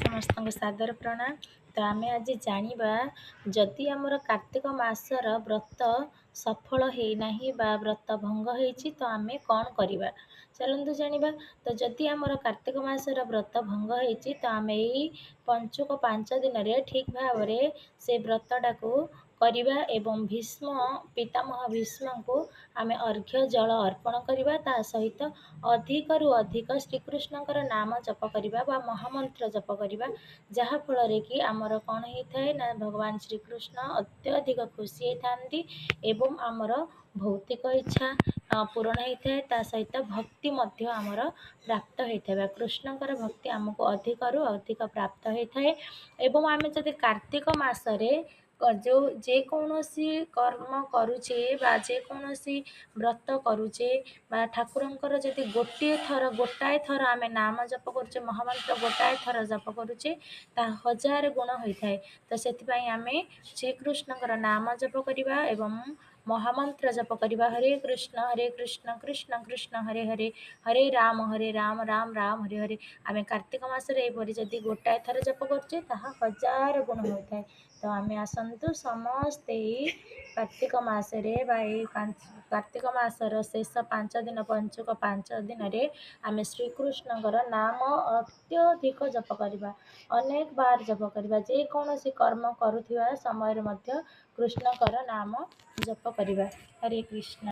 समस्त सादर प्रणाम। तो आम आज जाना जदि आमर कार्तिक मासर व्रत सफल होना व्रत भंग होती तो आम कौन करवा चलतु जाना। तो जदि आमर कार्तिक मासर व्रत भंग होती तो आम यही पंचुक 5 दिन ठीक भाव से व्रतटा को करवा एवं भीष्म पितामह भीष्म को आम अर्घ्य जल अर्पण करवा ता सहित अधिक रु अधिक श्रीकृष्णकर नाम जप करवा बा महामंत्र जप करवा जहाँफल कि आमर कौन होता है ना भगवान श्रीकृष्ण अत्यधिक खुशी होती एवं आमर भौतिक इच्छा पूरण होता है ता सहित भक्ति मध्य आमर प्राप्त होता है। कृष्णकर भक्ति आमको अधिक रु अधिक प्राप्त होता है एवं आम जब कार्तिक मासरे जो जेकोसी कर्म करुचे बा जेकोसी व्रत करुचे बा ठाकुरंकर जदि गोटाए थर आम नाम जप करुचे महामंत्र गोटाए थर जप करुचे ता 1000 गुण होता है। तो से आम श्रीकृष्णकर नाम जप करवा एवं महामंत्र जप करवा हरे कृष्ण कृष्ण कृष्ण हरे हरे हरे राम राम राम हरे हरे। आम कार्तिक मासरे जदि गोटाए थर जप करुचे ताहा 1000 गुण होता है। तो आम आसतु समस्ते कार्तिक मासरे कार्तिक मासर शेष 5 दिन पंचुक 5 दिन आम श्रीकृष्णकर नाम अत्यधिक जप करवा अनेक बार जप करवा जेकोसी कर्म करुवा समय कृष्णकर नाम जप करवा। हरे कृष्ण।